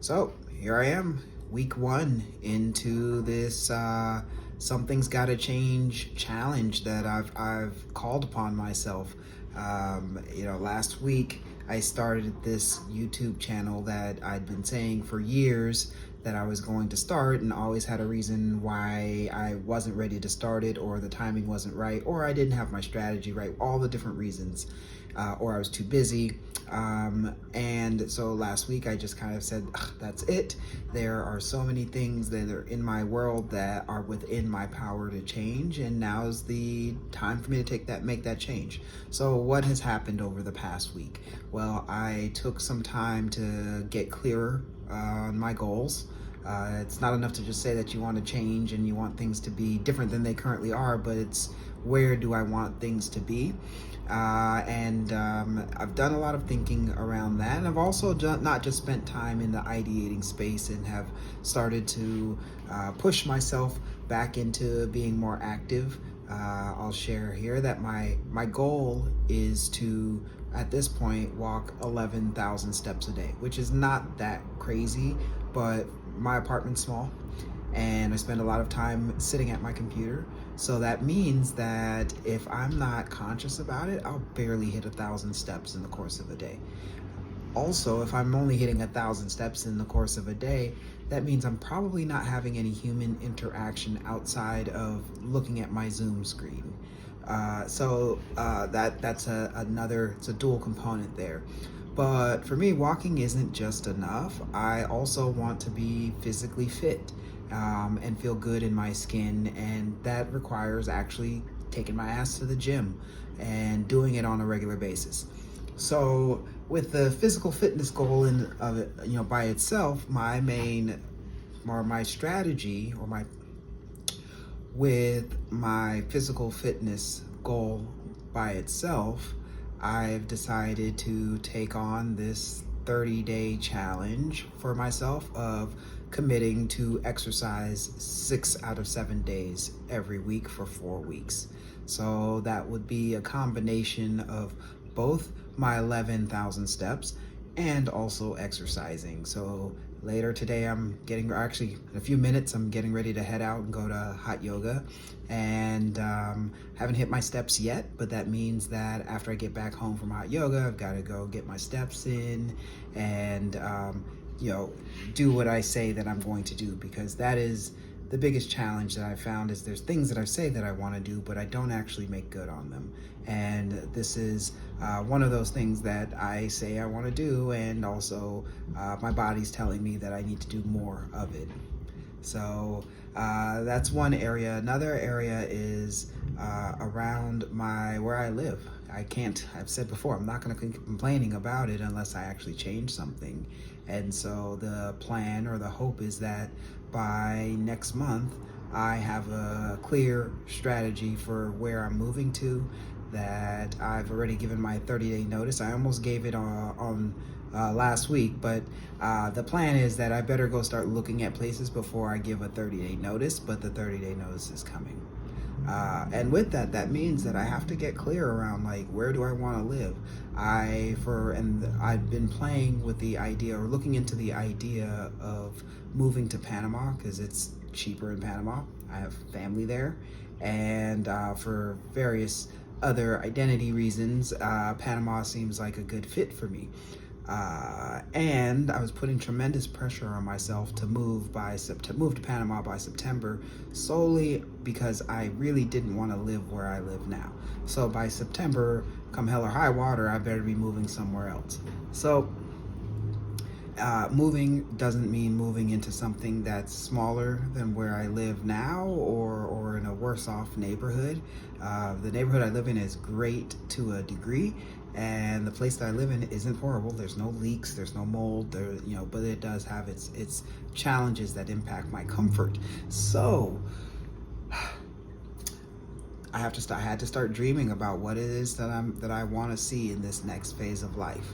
So here I am, week one into this something's got to change challenge that I've called upon myself. Last week I started this YouTube channel that I'd been saying for years that I was going to start, and always had a reason why I wasn't ready to start it, or the timing wasn't right, or I didn't have my strategy right, all the different reasons, or I was too busy. And so last week I just kind of said, that's it. There are so many things that are in my world that are within my power to change, and now's the time for me to make that change. So what has happened over the past week? Well, I took some time to get clearer on my goals. It's not enough to just say that you want to change and you want things to be different than they currently are, but it's where do I want things to be? I've done a lot of thinking around that, and I've also not just spent time in the ideating space, and have started to push myself back into being more active. I'll share here that my goal is to, at this point, walk 11,000 steps a day, which is not that crazy, but my apartment's small and I spend a lot of time sitting at my computer. So that means that if I'm not conscious about it, I'll barely hit 1,000 steps in the course of a day. Also, if I'm only hitting 1,000 steps in the course of a day, that means I'm probably not having any human interaction outside of looking at my Zoom screen. That's another, it's a dual component there. But for me, walking isn't just enough. I also want to be physically fit, and feel good in my skin, and that requires actually taking my ass to the gym and doing it on a regular basis. So with the physical fitness goal in of it, by itself, my main or my strategy or my with my physical fitness goal by itself, I've decided to take on this 30-day challenge for myself of committing to exercise 6 out of 7 days every week for 4 weeks. So that would be a combination of both my 11,000 steps and also exercising. So later today, actually in a few minutes, I'm getting ready to head out and go to hot yoga, and haven't hit my steps yet, but that means that after I get back home from hot yoga, I've got to go get my steps in and do what I say that I'm going to do, because that is the biggest challenge that I've found. Is there's things that I say that I want to do, but I don't actually make good on them. And this is one of those things that I say I want to do, and also my body's telling me that I need to do more of it. So that's one area. Another area is around where I live. I've said before, I'm not going to keep complaining about it unless I actually change something. And so the plan or the hope is that by next month, I have a clear strategy for where I'm moving to, that I've already given my 30-day notice. I almost gave it on last week, but the plan is that I better go start looking at places before I give a 30-day notice, but the 30-day notice is coming. And with that, that means that I have to get clear around, like, where do I want to live? I've been playing with the idea, or looking into the idea of moving to Panama, because it's cheaper in Panama. I have family there, and for various other identity reasons, Panama seems like a good fit for me. And I was putting tremendous pressure on myself to move to Panama by September, solely because I really didn't want to live where I live now. So by September, come hell or high water, I better be moving somewhere else. So moving doesn't mean moving into something that's smaller than where I live now, or in a worse off neighborhood. The neighborhood I live in is great to a degree, and the place that I live in isn't horrible. There's no leaks, there's no mold, but it does have its challenges that impact my comfort. So I had to start dreaming about what it is that I want to see in this next phase of life.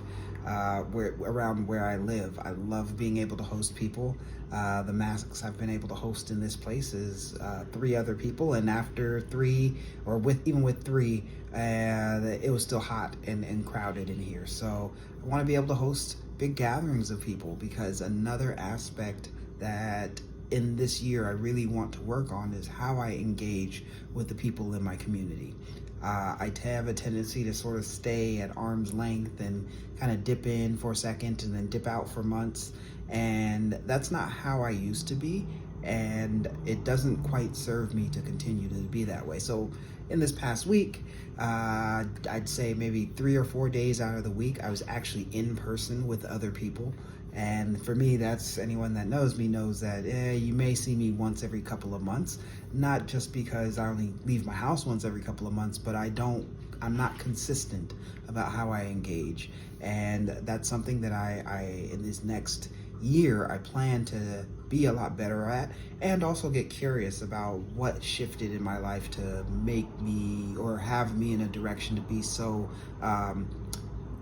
Around where I live, I love being able to host people. The max I've been able to host in this place is 3 other people, and after 3, or even with 3, it was still hot and crowded in here. So I want to be able to host big gatherings of people, because another aspect that in this year I really want to work on is how I engage with the people in my community. I have a tendency to sort of stay at arm's length and kind of dip in for a second and then dip out for months. And that's not how I used to be. And it doesn't quite serve me to continue to be that way. So in this past week, I'd say maybe 3 or 4 days out of the week, I was actually in person with other people. And for me, that's, anyone that knows me knows that you may see me once every couple of months, not just because I only leave my house once every couple of months, but I'm not consistent about how I engage. And that's something that I in this next year, I plan to be a lot better at, and also get curious about what shifted in my life to make me, or have me in a direction to be so on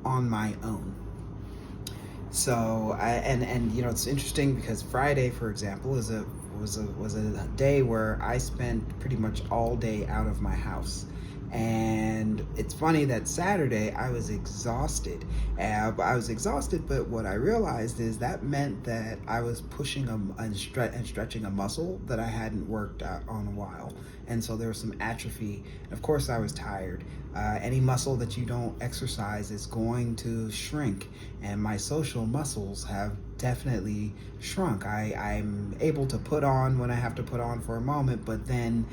my own. So and you know, it's interesting because Friday, for example, was a day where I spent pretty much all day out of my house. And it's funny that Saturday I was exhausted. But what I realized is that meant that I was pushing and stretching a muscle that I hadn't worked out on a while. And so there was some atrophy. And of course, I was tired. Any muscle that you don't exercise is going to shrink. And my social muscles have definitely shrunk. I'm able to put on when I have to put on for a moment, but then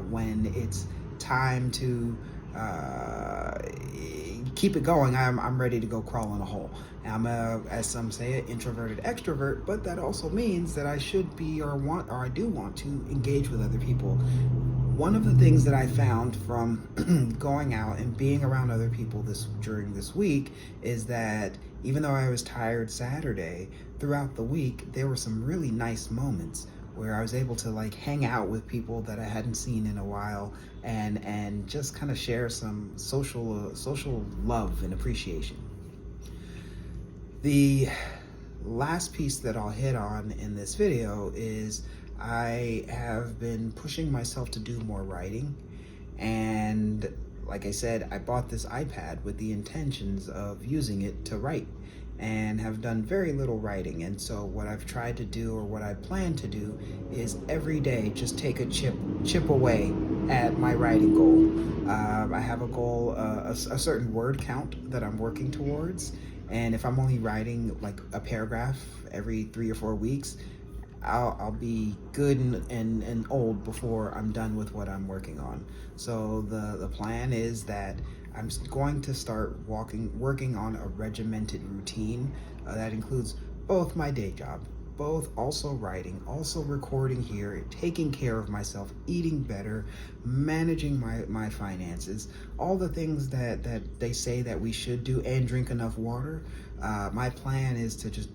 when it's time to keep it going, I'm ready to go crawl in a hole. I'm as some say, an introverted extrovert, but that also means that I should be, or I do want to engage with other people. One of the things that I found from going out and being around other people during this week is that even though I was tired Saturday, throughout the week there were some really nice moments where I was able to like hang out with people that I hadn't seen in a while, and just kind of share some social love and appreciation. The last piece that I'll hit on in this video is I have been pushing myself to do more writing. And like I said, I bought this iPad with the intentions of using it to write, and have done very little writing. And so what I've tried to do, or what I plan to do, is every day just take a chip away at my writing goal. I have a goal, a certain word count that I'm working towards. And if I'm only writing like a paragraph every 3 or 4 weeks, I'll be good and old before I'm done with what I'm working on. So the plan is that I'm going to start working on a regimented routine that includes both my day job, both also writing, also recording here, taking care of myself, eating better, managing my finances, all the things that they say that we should do, and drink enough water. My plan is to just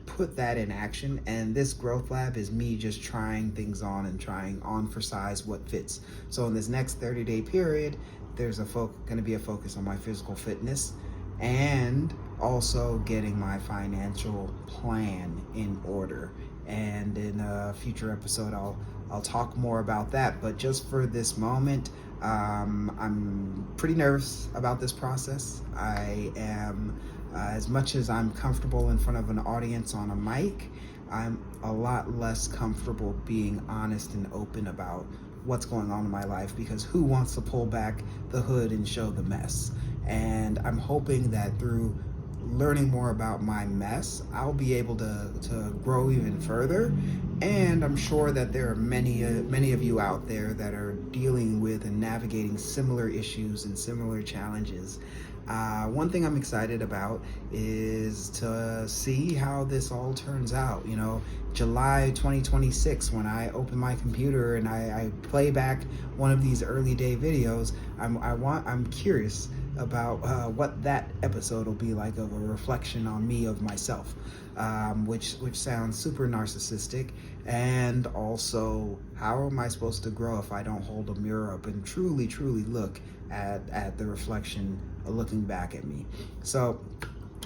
put that in action, and this growth lab is me just trying things on and trying on for size what fits. So in this next 30-day period, there's going to be a focus on my physical fitness, and also getting my financial plan in order. And in a future episode, I'll talk more about that. But just for this moment, I'm pretty nervous about this process. I am, as much as I'm comfortable in front of an audience on a mic, I'm a lot less comfortable being honest and open about what's going on in my life, because who wants to pull back the hood and show the mess? And I'm hoping that through learning more about my mess, I'll be able to grow even further. And I'm sure that there are many of you out there that are dealing with and navigating similar issues and similar challenges. One thing I'm excited about is to see how this all turns out. You know, July 2026, when I open my computer and I play back one of these early day videos, I'm curious about what that episode will be like, of a reflection on me of myself, which sounds super narcissistic. And also, how am I supposed to grow if I don't hold a mirror up and truly look at the reflection looking back at me? So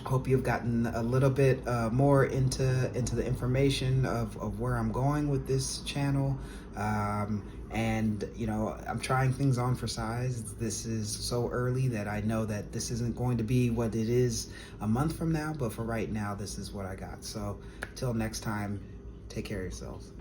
Hope you've gotten a little bit more into the information of where I'm going with this channel. And you know, I'm trying things on for size. This is so early that I know that this isn't going to be what it is a month from now, but for right now, this is what I got. So till next time, take care of yourselves.